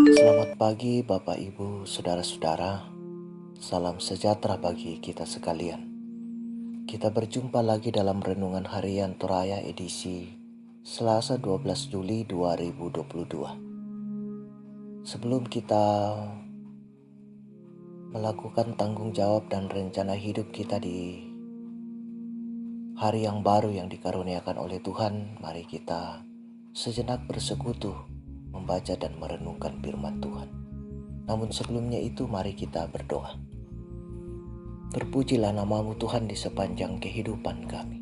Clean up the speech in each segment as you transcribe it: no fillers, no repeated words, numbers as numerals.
Selamat pagi Bapak Ibu, Saudara-saudara. Salam sejahtera bagi kita sekalian. Kita berjumpa lagi dalam Renungan Harian Toraya edisi Selasa 12 Juli 2022. Sebelum kita melakukan tanggung jawab dan rencana hidup kita di hari yang baru yang dikaruniakan oleh Tuhan, mari kita sejenak bersekutu membaca dan merenungkan firman Tuhan. Namun sebelumnya itu mari kita berdoa. Terpujilah namamu Tuhan di sepanjang kehidupan kami.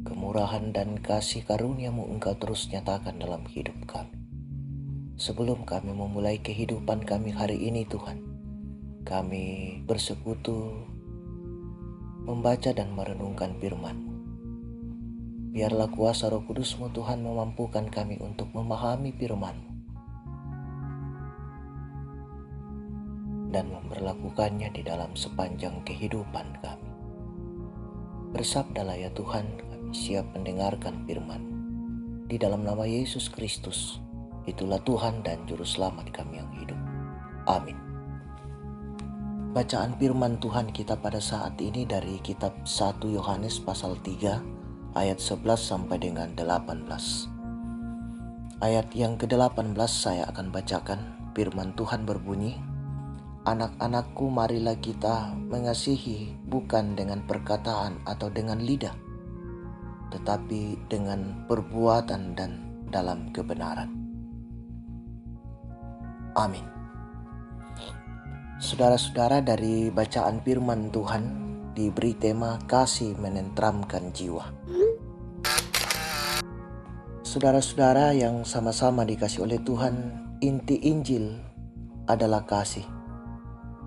Kemurahan dan kasih karuniamu Engkau terus nyatakan dalam hidup kami. Sebelum kami memulai kehidupan kami hari ini Tuhan, kami bersekutu membaca dan merenungkan firman-Mu. Biarlah kuasa Roh Kudus-Mu Tuhan memampukan kami untuk memahami firman-Mu dan memperlakukannya di dalam sepanjang kehidupan kami. Bersabdalah ya Tuhan, kami siap mendengarkan firman-Mu. Di dalam nama Yesus Kristus, itulah Tuhan dan Juru Selamat kami yang hidup. Amin. Bacaan firman Tuhan kita pada saat ini dari kitab 1 Yohanes pasal 3 ayat 11 sampai dengan 18. Ayat yang ke-18 saya akan bacakan. Firman Tuhan berbunyi, "Anak-anakku, marilah kita mengasihi bukan dengan perkataan atau dengan lidah, tetapi dengan perbuatan dan dalam kebenaran." Amin. Saudara-saudara, dari bacaan firman Tuhan diberi tema kasih menenteramkan jiwa. Saudara-saudara yang sama-sama dikasih oleh Tuhan, inti Injil adalah kasih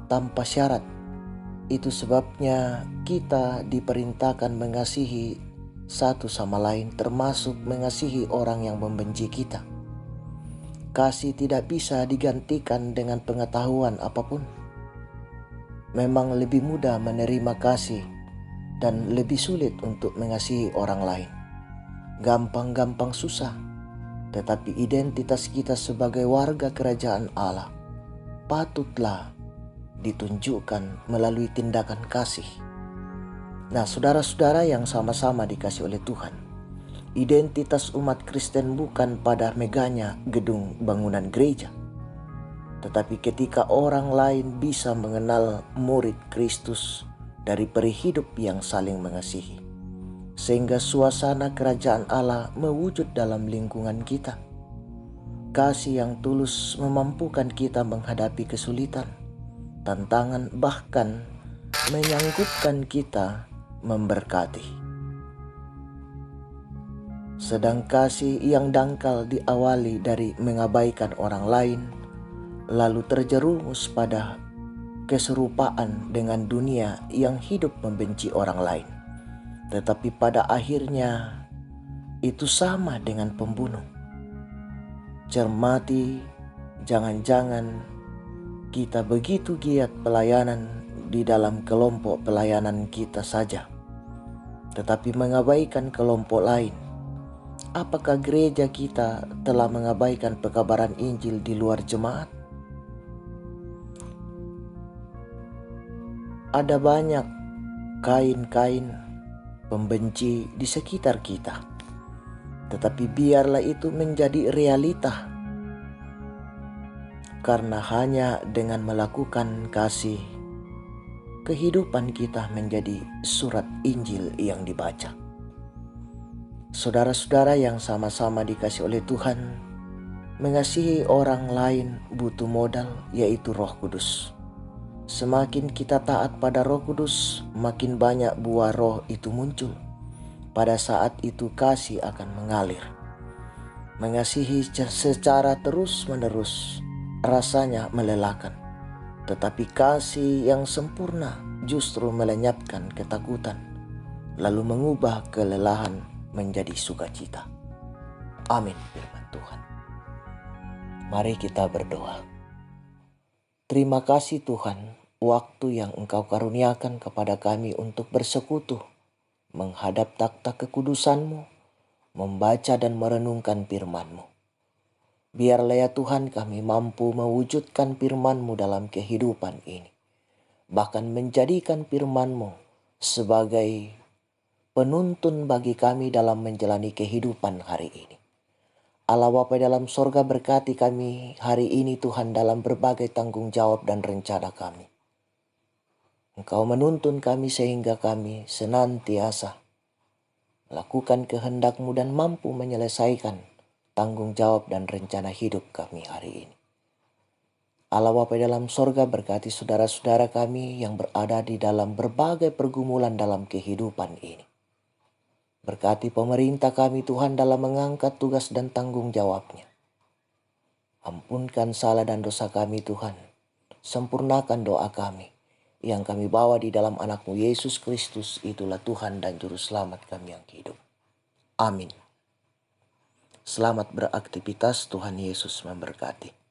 tanpa syarat. Itu sebabnya kita diperintahkan mengasihi satu sama lain, termasuk mengasihi orang yang membenci kita. Kasih tidak bisa digantikan dengan pengetahuan apapun. Memang lebih mudah menerima kasih dan lebih sulit untuk mengasihi orang lain. Gampang-gampang susah, tetapi identitas kita sebagai warga kerajaan Allah patutlah ditunjukkan melalui tindakan kasih. Nah, saudara-saudara yang sama-sama dikasih oleh Tuhan, identitas umat Kristen bukan pada megahnya gedung bangunan gereja, tetapi ketika orang lain bisa mengenal murid Kristus dari peri hidup yang saling mengasihi, sehingga suasana kerajaan Allah mewujud dalam lingkungan kita. Kasih yang tulus memampukan kita menghadapi kesulitan, tantangan, bahkan menyanggupkan kita memberkati. Sedang kasih yang dangkal diawali dari mengabaikan orang lain, lalu terjerumus pada keserupaan dengan dunia yang hidup membenci orang lain. Tetapi pada akhirnya itu sama dengan pembunuh. Cermati, jangan-jangan kita begitu giat pelayanan di dalam kelompok pelayanan kita saja, tetapi mengabaikan kelompok lain. Apakah gereja kita telah mengabaikan pekabaran Injil di luar jemaat? Ada banyak kain-kain pembenci di sekitar kita, tetapi biarlah itu menjadi realita, karena hanya dengan melakukan kasih, kehidupan kita menjadi surat Injil yang dibaca. Saudara-saudara yang sama-sama dikasih oleh Tuhan, mengasihi orang lain butuh modal, yaitu Roh Kudus. Semakin kita taat pada Roh Kudus, makin banyak buah roh itu muncul. Pada saat itu kasih akan mengalir. Mengasihi secara terus-menerus rasanya melelahkan, tetapi kasih yang sempurna justru melenyapkan ketakutan, lalu mengubah kelelahan menjadi sukacita. Amin firman Tuhan. Mari kita berdoa. Terima kasih Tuhan, waktu yang Engkau karuniakan kepada kami untuk bersekutu, menghadap takhta kekudusan-Mu, membaca dan merenungkan firman-Mu. Biarlah ya Tuhan kami mampu mewujudkan firman-Mu dalam kehidupan ini. Bahkan menjadikan firman-Mu sebagai penuntun bagi kami dalam menjalani kehidupan hari ini. Allah Bapa dalam sorga, berkati kami hari ini Tuhan dalam berbagai tanggung jawab dan rencana kami. Engkau menuntun kami sehingga kami senantiasa melakukan kehendak-Mu dan mampu menyelesaikan tanggung jawab dan rencana hidup kami hari ini. Allah Bapa dalam sorga, berkati saudara-saudara kami yang berada di dalam berbagai pergumulan dalam kehidupan ini. Berkati pemerintah kami Tuhan dalam mengangkat tugas dan tanggung jawabnya. Ampunkan salah dan dosa kami Tuhan. Sempurnakan doa kami yang kami bawa di dalam anak-Mu Yesus Kristus, itulah Tuhan dan Juru Selamat kami yang hidup. Amin. Selamat beraktivitas, Tuhan Yesus memberkati.